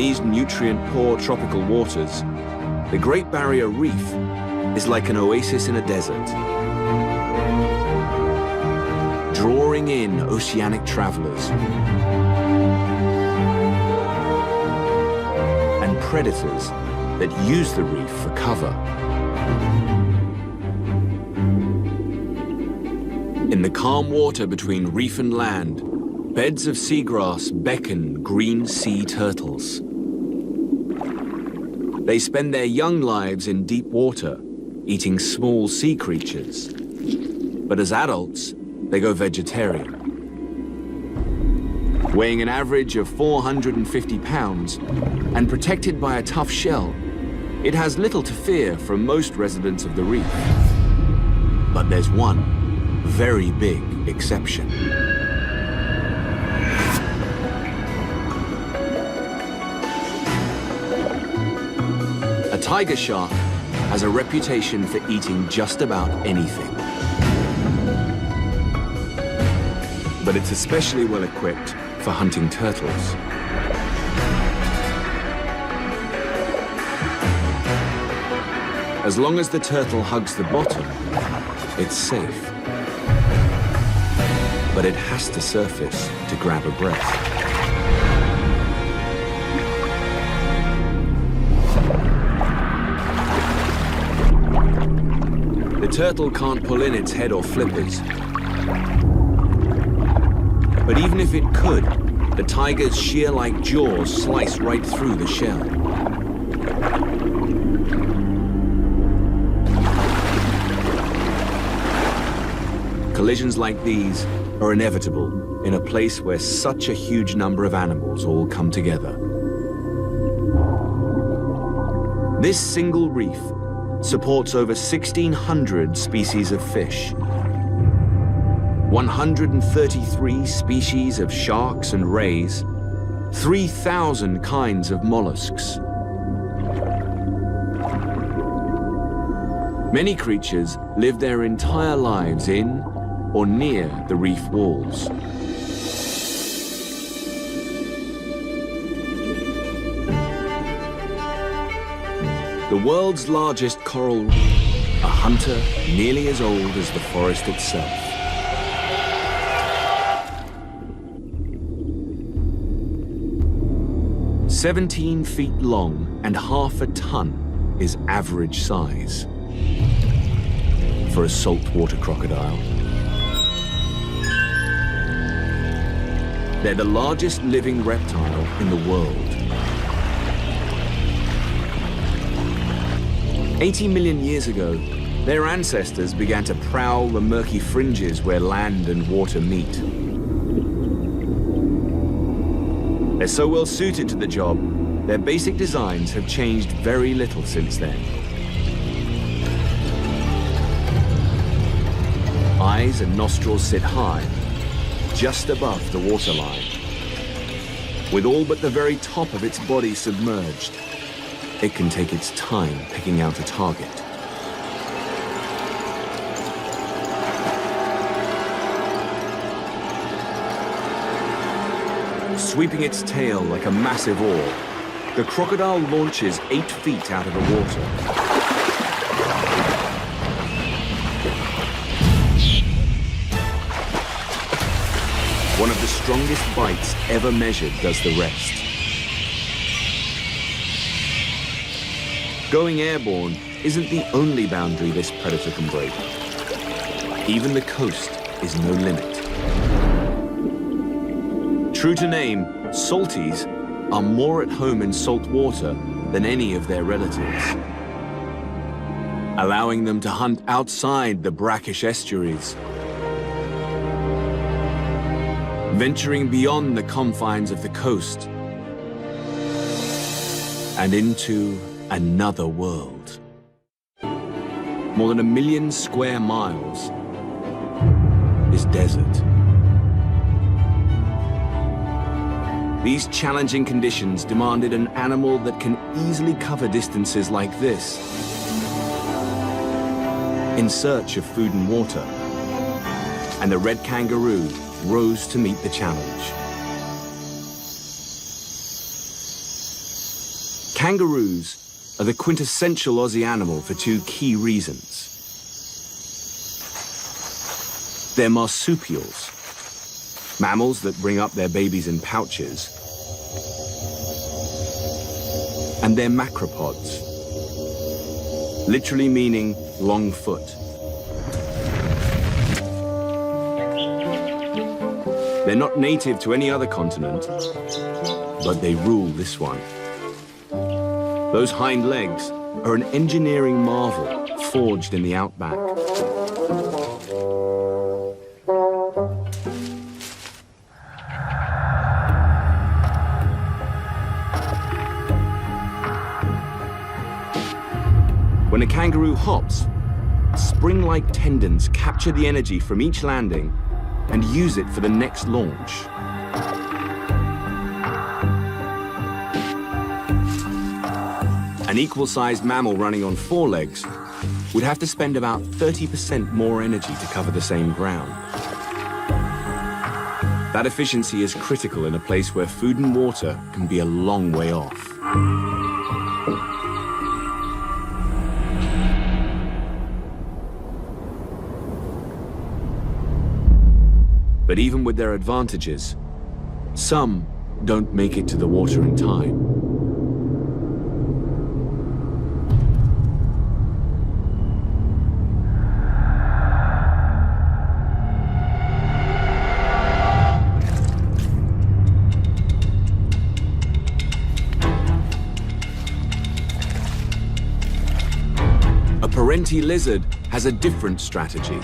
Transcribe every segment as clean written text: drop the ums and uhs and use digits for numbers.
these nutrient-poor tropical waters, the Great Barrier Reef is like an oasis in a desert, drawing in oceanic travelers and predators that use the reef for cover. In the calm water between reef and land, beds of seagrass beckon green sea turtles. They spend their young lives in deep water, eating small sea creatures. But as adults, they go vegetarian. Weighing an average of 450 pounds and protected by a tough shell, it has little to fear from most residents of the reef. But there's one very big exception. A tiger shark has a reputation for eating just about anything. But it's especially well equipped for hunting turtles. As long as the turtle hugs the bottom, it's safe. But it has to surface to grab a breath. The turtle can't pull in its head or flippers. But even if it could, the tiger's shear-like jaws slice right through the shell. Collisions like these are inevitable in a place where such a huge number of animals all come together. This single reef supports over 1,600 species of fish, 133 species of sharks and rays, 3,000 kinds of mollusks. Many creatures live their entire lives in or near the reef walls. The world's largest coral reef, a hunter nearly as old as the forest itself. "17 feet long and half a ton is average size for a saltwater crocodile. They're the largest living reptile in the world. 80 million years ago, their ancestors began to prowl the murky fringes where land and water meet. They're so well suited to the job, their basic designs have changed very little since then. Eyes and nostrils sit high, just above the waterline. With all but the very top of its body submerged, it can take its time picking out a target. Sweeping its tail like a massive oar, the crocodile launches 8 feet out of the water. One of the strongest bites ever measured does the rest. Going airborne isn't the only boundary this predator can break. Even the coast is no limit. True to name, salties are more at home in salt water than any of their relatives, allowing them to hunt outside the brackish estuaries, venturing beyond the confines of the coast and into another world. More than 1 million square miles is desert. These challenging conditions demanded an animal that can easily cover distances like this in search of food and water, and the red kangaroo rose to meet the challenge. Kangaroos are the quintessential Aussie animal for two key reasons. They're marsupials, mammals that bring up their babies in pouches, and they're macropods, literally meaning long foot. They're not native to any other continent, but they rule this one. Those hind legs are an engineering marvel forged in the outback. When a kangaroo hops, spring-like tendons capture the energy from each landing and use it for the next launch. An equal-sized mammal running on four legs would have to spend about 30% more energy to cover the same ground. That efficiency is critical in a place where food and water can be a long way off. But even with their advantages, some don't make it to the water in time. A parenti lizard has a different strategy,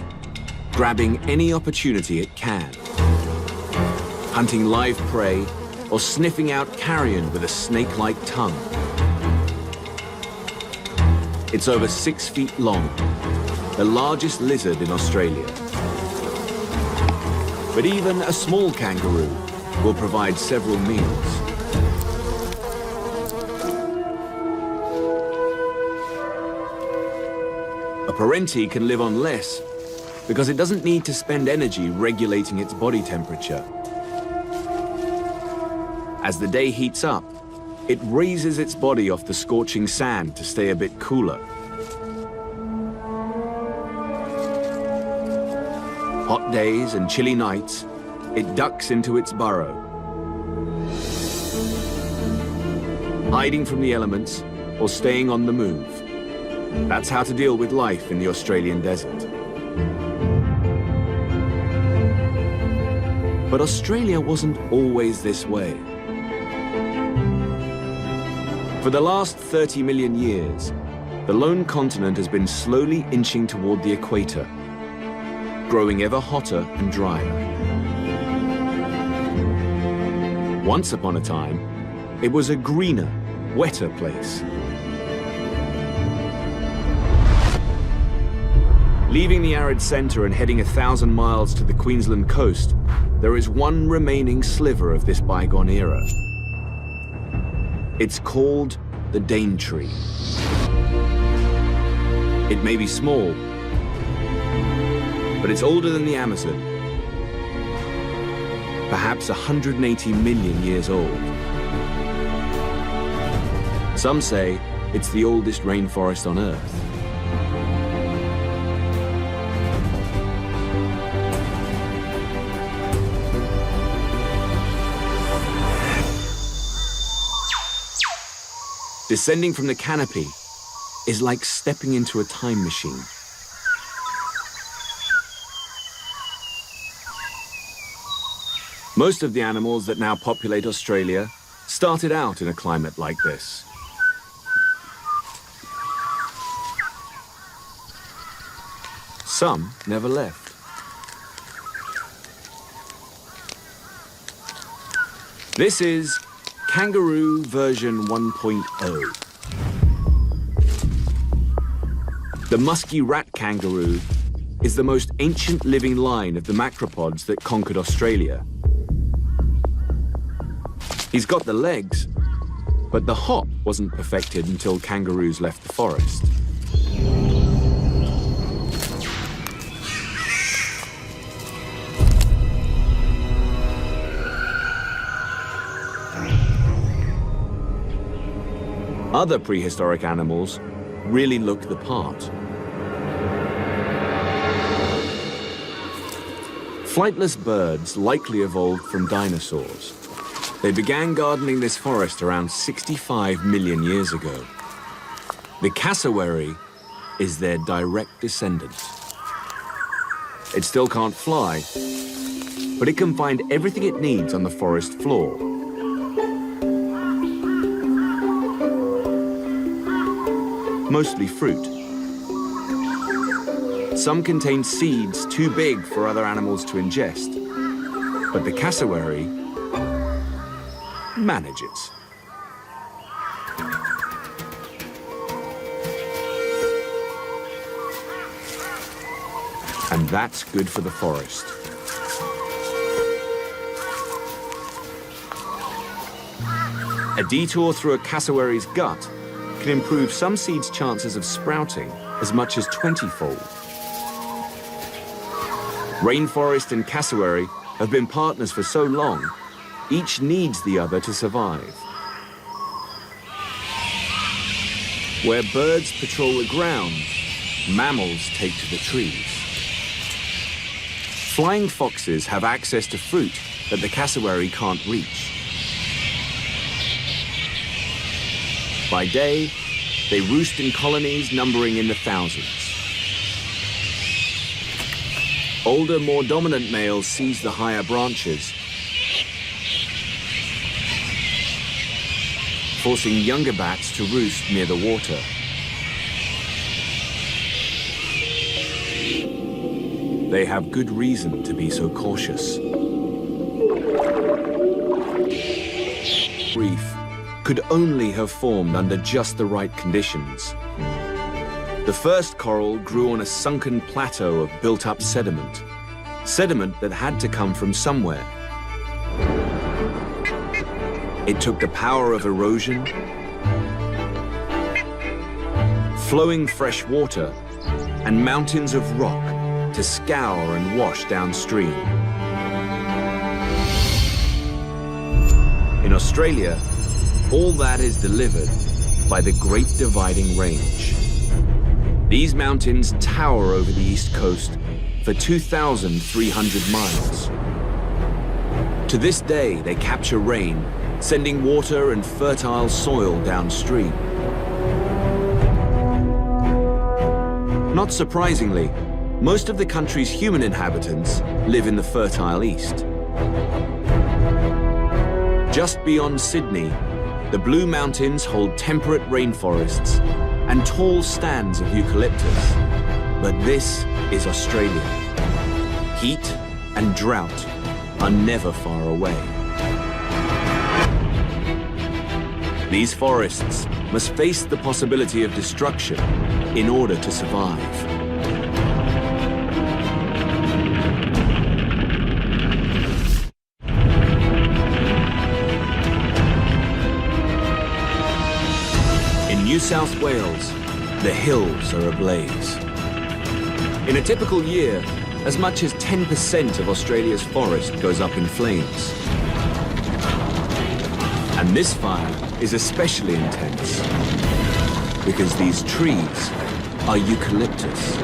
grabbing any opportunity it can, hunting live prey or sniffing out carrion with a snake-like tongue. It's over 6 feet long, the largest lizard in Australia. But even a small kangaroo will provide several meals. A parenti can live on less because it doesn't need to spend energy regulating its body temperature. As the day heats up, it raises its body off the scorching sand to stay a bit cooler. Hot days and chilly nights, it ducks into its burrow, hiding from the elements or staying on the move. That's how to deal with life in the Australian desert. But Australia wasn't always this way. For the last 30 million years, the lone continent has been slowly inching toward the equator, growing ever hotter and drier. Once upon a time, it was a greener, wetter place. Leaving the arid center and heading 1,000 miles to the Queensland coast, there is one remaining sliver of this bygone era. It's called the Daintree. It may be small, but it's older than the Amazon, perhaps 180 million years old. Some say it's the oldest rainforest on Earth. Descending from the canopy is like stepping into a time machine. Most of the animals that now populate Australia started out in a climate like this. Some never left. This is Kangaroo version 1.0. The musky rat kangaroo is the most ancient living line of the macropods that conquered Australia. He's got the legs, but the hop wasn't perfected until kangaroos left the forest. Other prehistoric animals really look the part. Flightless birds likely evolved from dinosaurs. They began gardening this forest around 65 million years ago. The cassowary is their direct descendant. It still can't fly, but it can find everything it needs on the forest floor. Mostly fruit. Some contain seeds too big for other animals to ingest, but the cassowary manages. And that's good for the forest. A detour through a cassowary's gut can improve some seeds' chances of sprouting as much as 20-fold. Rainforest and cassowary have been partners for so long, each needs the other to survive. Where birds patrol the ground, mammals take to the trees. Flying foxes have access to fruit that the cassowary can't reach. By day, they roost in colonies numbering in the thousands. Older, more dominant males seize the higher branches, forcing younger bats to roost near the water. They have good reason to be so cautious. Reef could only have formed under just the right conditions. The first coral grew on a sunken plateau of built-up sediment, sediment that had to come from somewhere. It took the power of erosion, flowing fresh water, and mountains of rock to scour and wash downstream. In Australia, all that is delivered by the Great Dividing Range. These mountains tower over the east coast for 2,300 miles. To this day, they capture rain, sending water and fertile soil downstream. Not surprisingly, most of the country's human inhabitants live in the fertile east. Just beyond Sydney, the Blue Mountains hold temperate rainforests and tall stands of eucalyptus. But this is Australia. Heat and drought are never far away. These forests must face the possibility of destruction in order to survive. New South Wales, the hills are ablaze. In a typical year, as much as 10% of Australia's forest goes up in flames. And this fire is especially intense because these trees are eucalyptus.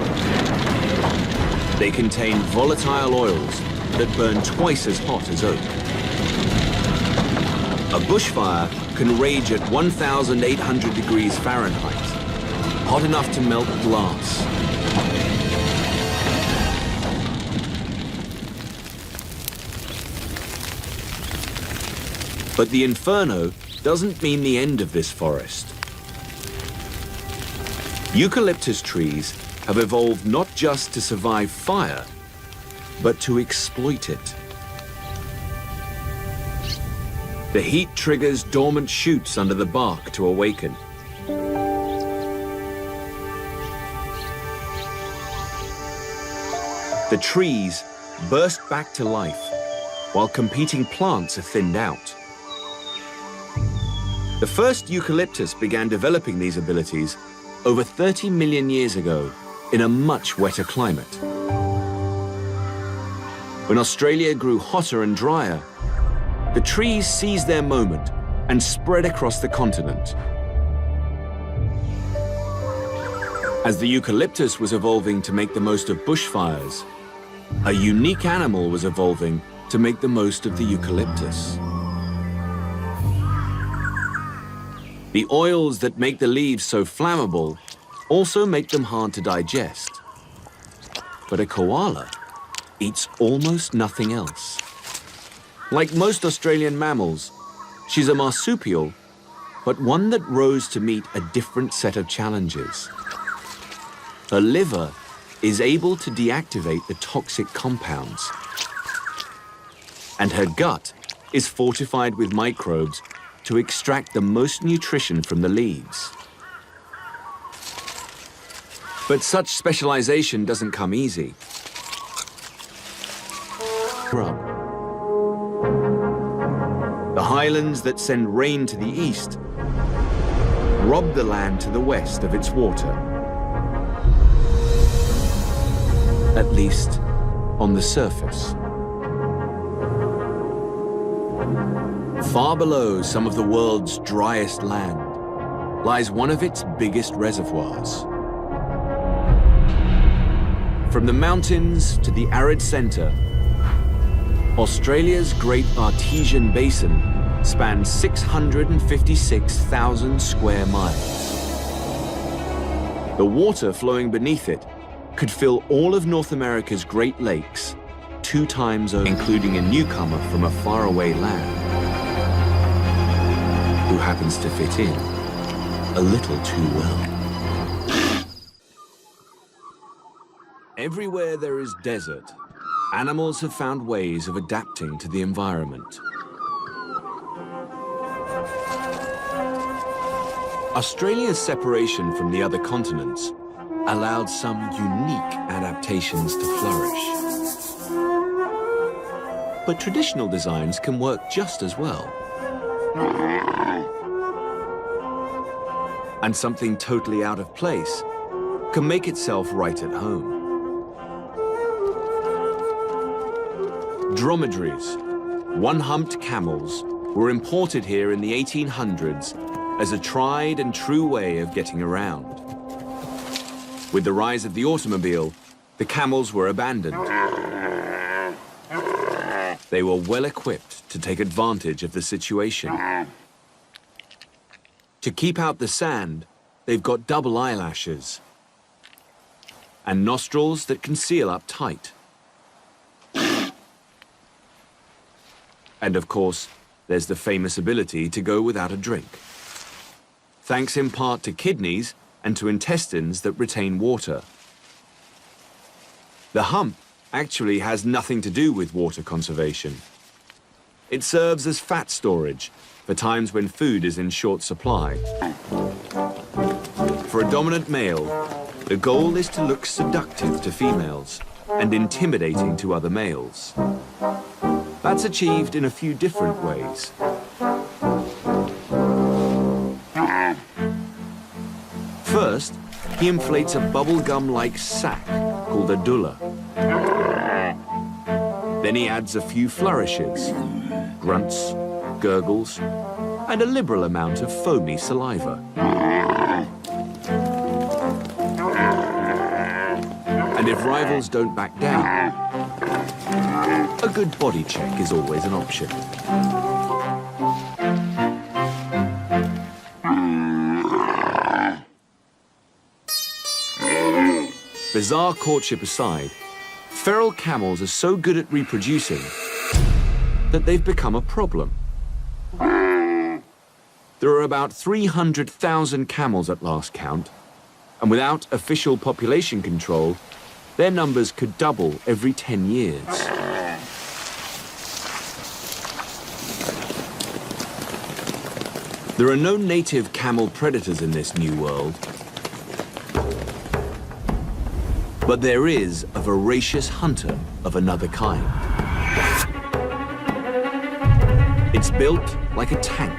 They contain volatile oils that burn twice as hot as oak. A bushfire can rage at 1,800 degrees Fahrenheit, hot enough to melt glass. But the inferno doesn't mean the end of this forest. Eucalyptus trees have evolved not just to survive fire, but to exploit it. The heat triggers dormant shoots under the bark to awaken. The trees burst back to life, while competing plants are thinned out. The first eucalyptus began developing these abilities over 30 million years ago in a much wetter climate. When Australia grew hotter and drier, the trees seized their moment and spread across the continent. As the eucalyptus was evolving to make the most of bushfires, a unique animal was evolving to make the most of the eucalyptus. The oils that make the leaves so flammable also make them hard to digest. But a koala eats almost nothing else. Like most Australian mammals, she's a marsupial, but one that rose to meet a different set of challenges. Her liver is able to deactivate the toxic compounds, and her gut is fortified with microbes to extract the most nutrition from the leaves. But such specialization doesn't come easy. Scrub. The highlands that send rain to the east rob the land to the west of its water. At least on the surface. Far below some of the world's driest land lies one of its biggest reservoirs. From the mountains to the arid center, Australia's Great Artesian Basin spans 656,000 square miles. The water flowing beneath it could fill all of North America's Great Lakes 2 times over, including a newcomer from a faraway land who happens to fit in a little too well. Everywhere there is desert, animals have found ways of adapting to the environment. Australia's separation from the other continents allowed some unique adaptations to flourish. But traditional designs can work just as well. And something totally out of place can make itself right at home. Dromedaries, one-humped camels, were imported here in the 1800s as a tried and true way of getting around. With the rise of the automobile, the camels were abandoned. They were well equipped to take advantage of the situation. To keep out the sand, they've got double eyelashes and nostrils that can seal up tight. And of course, there's the famous ability to go without a drink, thanks in part to kidneys and to intestines that retain water. The hump actually has nothing to do with water conservation. It serves as fat storage for times when food is in short supply. For a dominant male, the goal is to look seductive to females and intimidating to other males. That's achieved in a few different ways. First, he inflates a bubblegum-like sac called a dulla. Then he adds a few flourishes, grunts, gurgles, and a liberal amount of foamy saliva. And if rivals don't back down, a good body check is always an option. Bizarre courtship aside, feral camels are so good at reproducing that they've become a problem. There are about 300,000 camels at last count, and without official population control, their numbers could double every 10 years. There are no native camel predators in this new world, but there is a voracious hunter of another kind. It's built like a tank,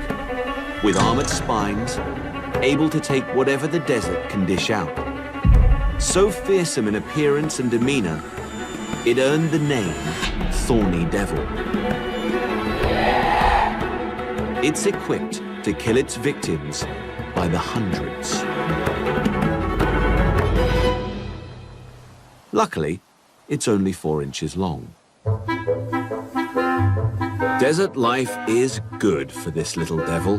with armored spines, able to take whatever the desert can dish out. So fearsome in appearance and demeanor, it earned the name Thorny Devil. It's equipped to kill its victims by the hundreds. Luckily, it's only 4 inches long. Desert life is good for this little devil.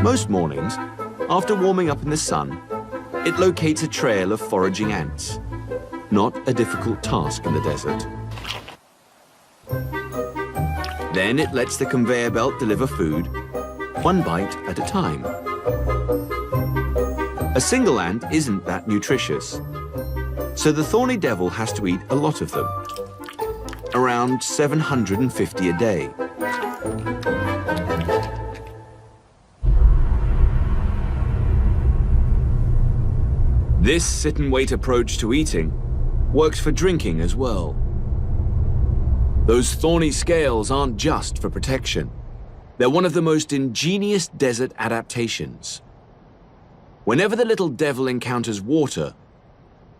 Most mornings, after warming up in the sun, it locates a trail of foraging ants. Not a difficult task in the desert. Then it lets the conveyor belt deliver food, 1 bite at a time. A single ant isn't that nutritious, so the thorny devil has to eat a lot of them, around 750 a day. This sit-and-wait approach to eating works for drinking as well. Those thorny scales aren't just for protection. They're one of the most ingenious desert adaptations. Whenever the little devil encounters water,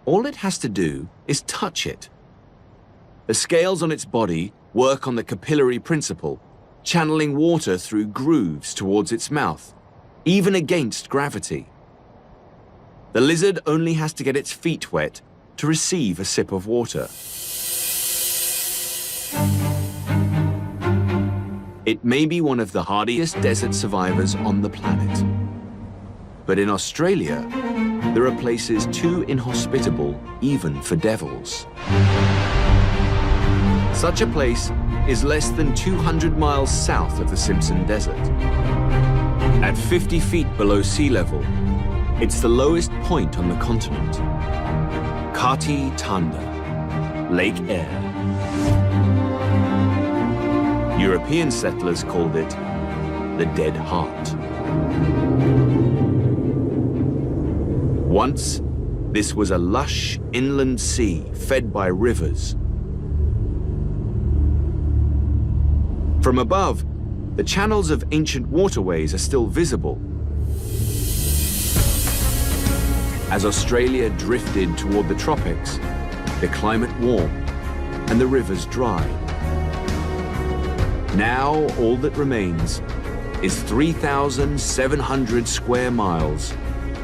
all it has to do is touch it. The scales on its body work on the capillary principle, channeling water through grooves towards its mouth, even against gravity. The lizard only has to get its feet wet to receive a sip of water. It may be one of the hardiest desert survivors on the planet. But in Australia, there are places too inhospitable even for devils. Such a place is less than 200 miles south of the Simpson Desert. At 50 feet below sea level, it's the lowest point on the continent. Kati Tanda, Lake Eyre. European settlers called it the Dead Heart. Once, this was a lush inland sea fed by rivers. From above, the channels of ancient waterways are still visible. As Australia drifted toward the tropics, the climate warmed and the rivers dried. Now, all that remains is 3,700 square miles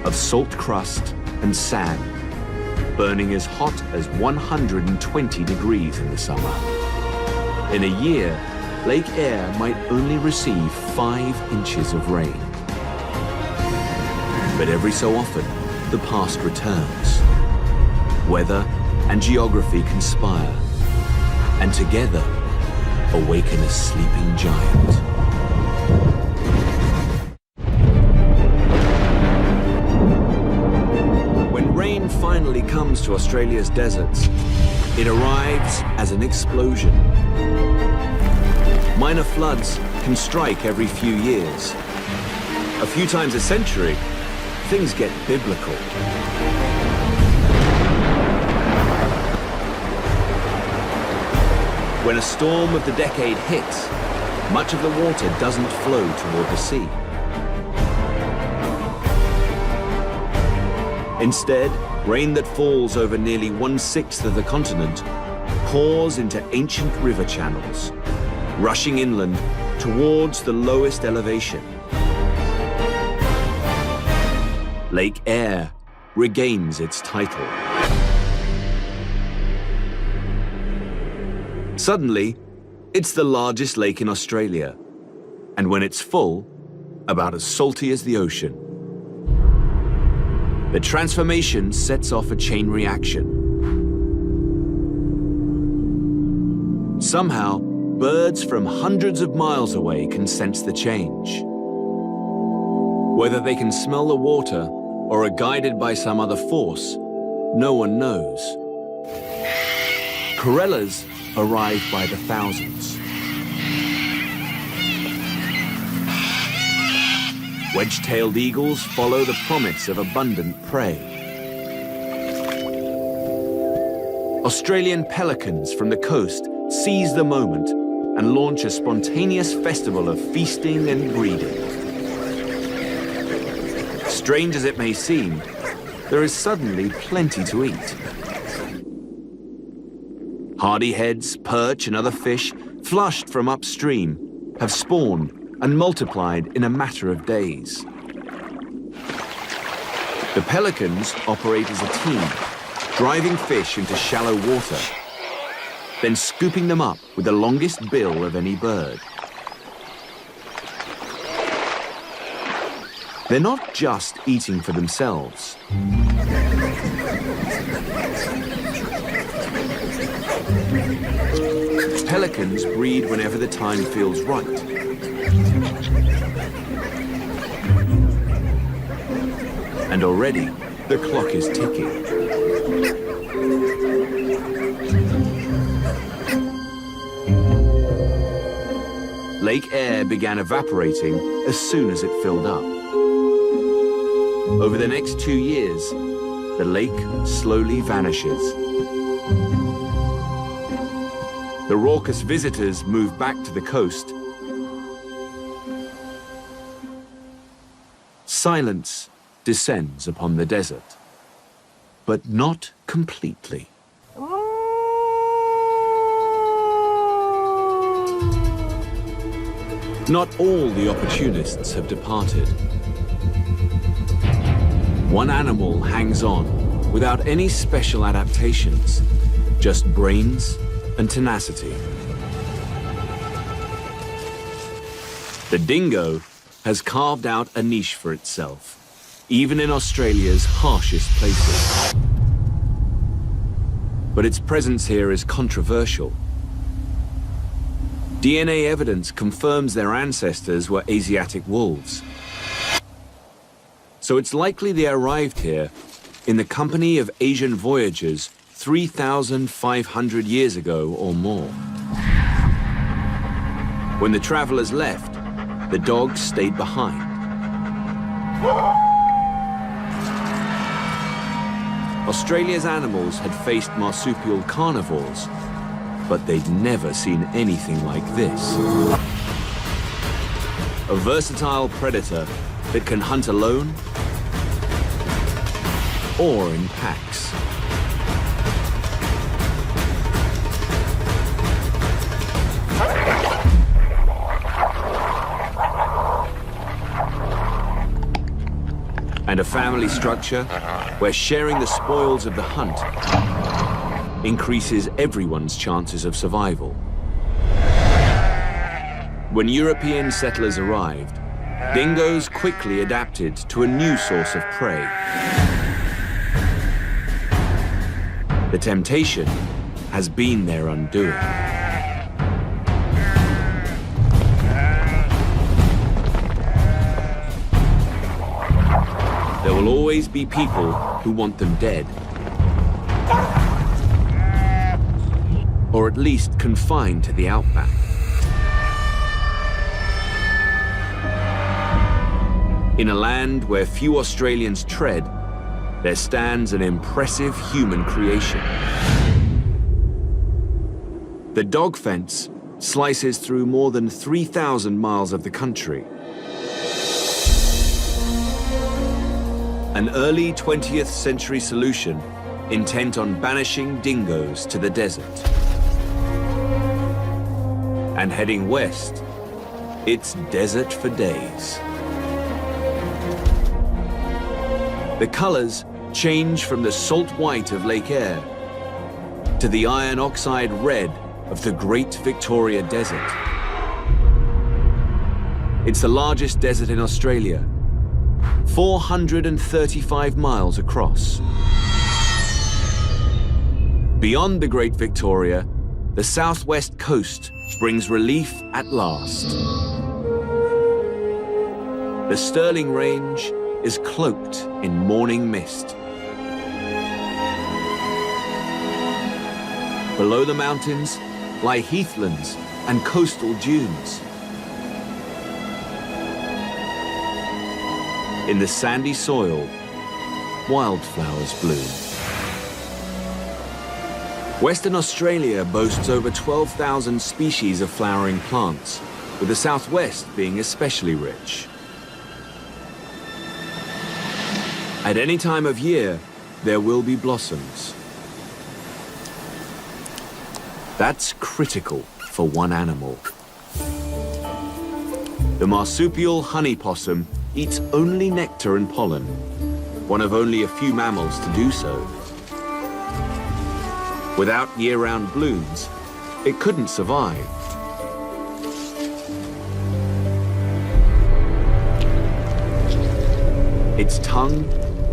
of salt crust and sand, burning as hot as 120 degrees in the summer. In a year, Lake Eyre might only receive 5 inches of rain. But every so often, the past returns. Weather and geography conspire, and together awaken a sleeping giant. When rain finally comes to Australia's deserts, it arrives as an explosion. Minor floods can strike every few years. A few times a century, things get biblical. When a storm of the decade hits, much of the water doesn't flow toward the sea. Instead, rain that falls over nearly 1/6 of the continent pours into ancient river channels, rushing inland towards the lowest elevation. Lake Eyre regains its title. Suddenly, it's the largest lake in Australia, and when it's full, about as salty as the ocean. The transformation sets off a chain reaction. Somehow, birds from hundreds of miles away can sense the change. Whether they can smell the water or are guided by some other force, no one knows. Corellas arrive by the thousands. Wedge-tailed eagles follow the promise of abundant prey. Australian pelicans from the coast seize the moment and launch a spontaneous festival of feasting and breeding. Strange as it may seem, there is suddenly plenty to eat. Hardyheads, perch and other fish, flushed from upstream, have spawned and multiplied in a matter of days. The pelicans operate as a team, driving fish into shallow water, then scooping them up with the longest bill of any bird. They're not just eating for themselves. Pelicans breed whenever the time feels right. And already, the clock is ticking. Lake Eyre began evaporating as soon as it filled up. Over the next 2 years, the lake slowly vanishes. The raucous visitors move back to the coast. Silence descends upon the desert, but not completely. Not all the opportunists have departed. One animal hangs on without any special adaptations, just brains and tenacity. The dingo has carved out a niche for itself, even in Australia's harshest places. But its presence here is controversial. DNA evidence confirms their ancestors were Asiatic wolves. So it's likely they arrived here in the company of Asian voyagers 3,500 years ago or more. When the travelers left, the dogs stayed behind. Australia's animals had faced marsupial carnivores, but they'd never seen anything like this. A versatile predator that can hunt alone or in packs. And a family structure where sharing the spoils of the hunt increases everyone's chances of survival. When European settlers arrived, dingoes quickly adapted to a new source of prey. The temptation has been their undoing. There will always be people who want them dead, or at least confined to the outback. In a land where few Australians tread, there stands an impressive human creation. The dog fence slices through more than 3,000 miles of the country. An early 20th century solution intent on banishing dingoes to the desert. And heading west, it's desert for days. The colors change from the salt white of Lake Eyre to the iron oxide red of the Great Victoria Desert. It's the largest desert in Australia, 435 miles across. Beyond the Great Victoria, the southwest coast brings relief at last. The Stirling Range is cloaked in morning mist. Below the mountains lie heathlands and coastal dunes. In the sandy soil, wildflowers bloom. Western Australia boasts over 12,000 species of flowering plants, with the southwest being especially rich. At any time of year, there will be blossoms. That's critical for one animal. The marsupial honey possum eats only nectar and pollen, one of only a few mammals to do so. Without year-round blooms, it couldn't survive. Its tongue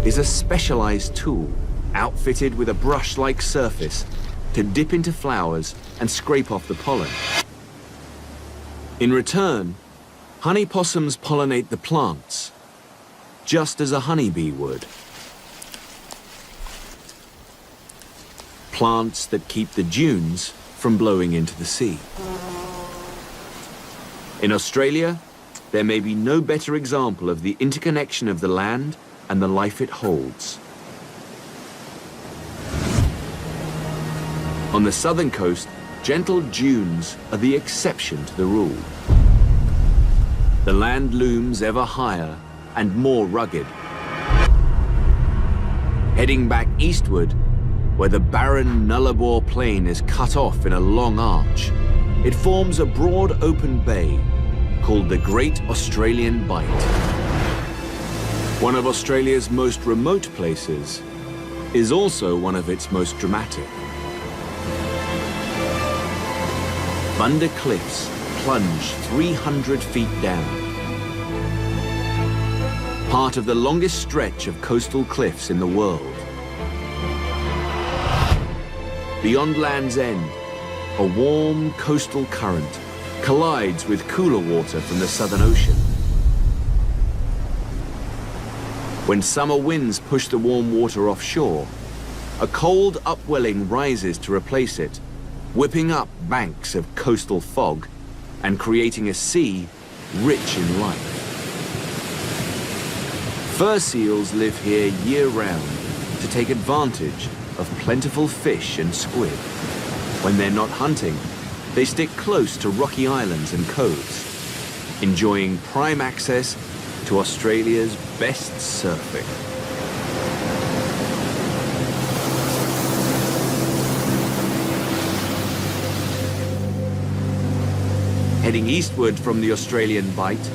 is a specialized tool, outfitted with a brush-like surface to dip into flowers and scrape off the pollen. In return, honey possums pollinate the plants, just as a honeybee would. Plants that keep the dunes from blowing into the sea. In Australia, there may be no better example of the interconnection of the land and the life it holds. On the southern coast, gentle dunes are the exception to the rule. The land looms ever higher and more rugged. Heading back eastward, where the barren Nullarbor Plain is cut off in a long arch, it forms a broad open bay called the Great Australian Bight. One of Australia's most remote places is also one of its most dramatic. Thunder Cliffs plunge 300 feet down. Part of the longest stretch of coastal cliffs in the world. Beyond Land's End, a warm coastal current collides with cooler water from the Southern Ocean. When summer winds push the warm water offshore, a cold upwelling rises to replace it, whipping up banks of coastal fog and creating a sea rich in life. Fur seals live here year-round to take advantage of plentiful fish and squid. When they're not hunting, they stick close to rocky islands and coves, enjoying prime access to Australia's best surfing. Heading eastward from the Australian Bight,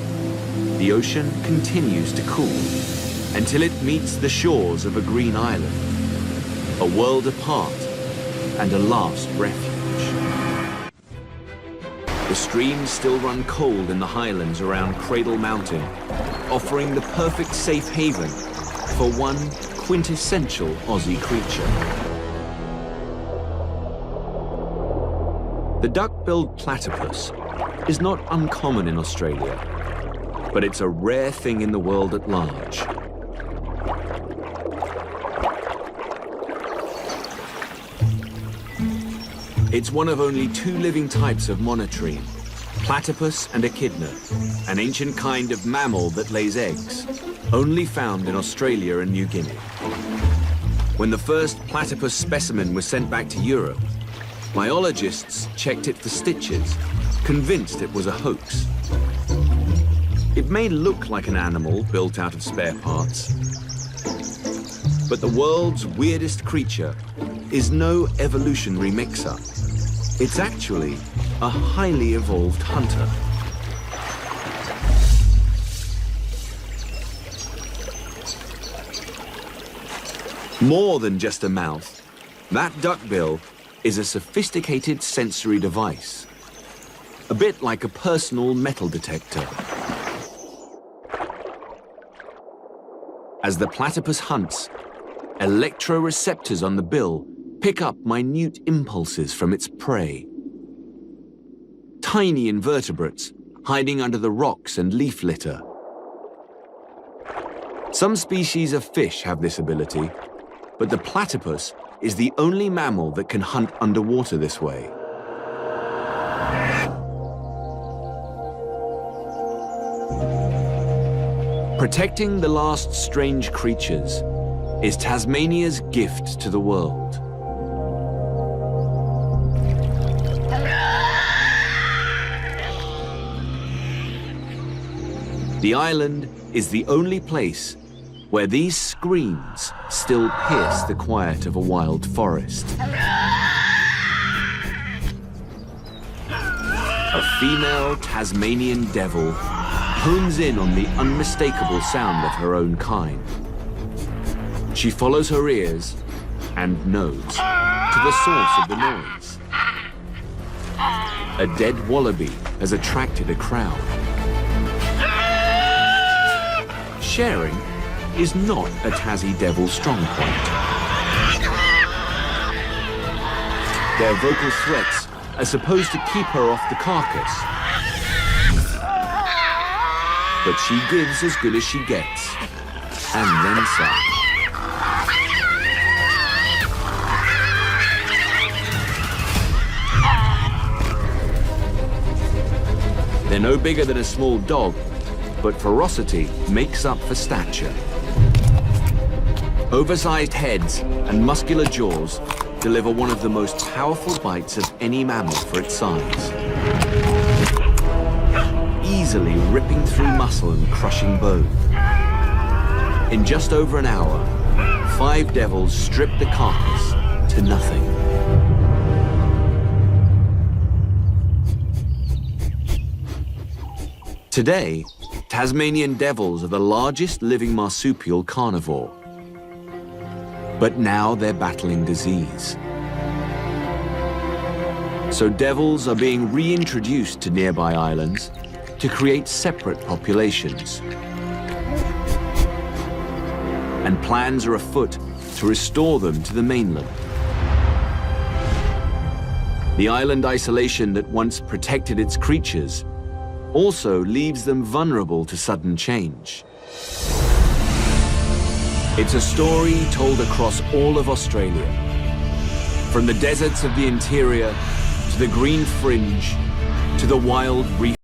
the ocean continues to cool until it meets the shores of a green island, a world apart and a last refuge. The streams still run cold in the highlands around Cradle Mountain, offering the perfect safe haven for one quintessential Aussie creature. The duck-billed platypus is not uncommon in Australia, but it's a rare thing in the world at large. It's one of only two living types of monotreme, platypus and echidna, an ancient kind of mammal that lays eggs, only found in Australia and New Guinea. When the first platypus specimen was sent back to Europe, biologists checked it for stitches, convinced it was a hoax. It may look like an animal built out of spare parts, but the world's weirdest creature is no evolutionary mix-up. It's actually a highly evolved hunter. More than just a mouth, that duckbill is a sophisticated sensory device, a bit like a personal metal detector. As the platypus hunts, electroreceptors on the bill pick up minute impulses from its prey. Tiny invertebrates hiding under the rocks and leaf litter. Some species of fish have this ability, but the platypus is the only mammal that can hunt underwater this way. Protecting the last strange creatures is Tasmania's gift to the world. The island is the only place where these screams still pierce the quiet of a wild forest. A female Tasmanian devil hones in on the unmistakable sound of her own kind. She follows her ears and nose to the source of the noise. A dead wallaby has attracted a crowd. Sharing is not a Tassie devil's strong point. Their vocal threats are supposed to keep her off the carcass. But she gives as good as she gets, and then some. They're no bigger than a small dog, but ferocity makes up for stature. Oversized heads and muscular jaws deliver one of the most powerful bites of any mammal for its size. Easily ripping through muscle and crushing bone. In just over an hour, 5 devils strip the carcass to nothing. Today, Tasmanian devils are the largest living marsupial carnivore. But now they're battling disease. So devils are being reintroduced to nearby islands to create separate populations. And plans are afoot to restore them to the mainland. The island isolation that once protected its creatures also leaves them vulnerable to sudden change. It's a story told across all of Australia, from the deserts of the interior to the green fringe to the wild reef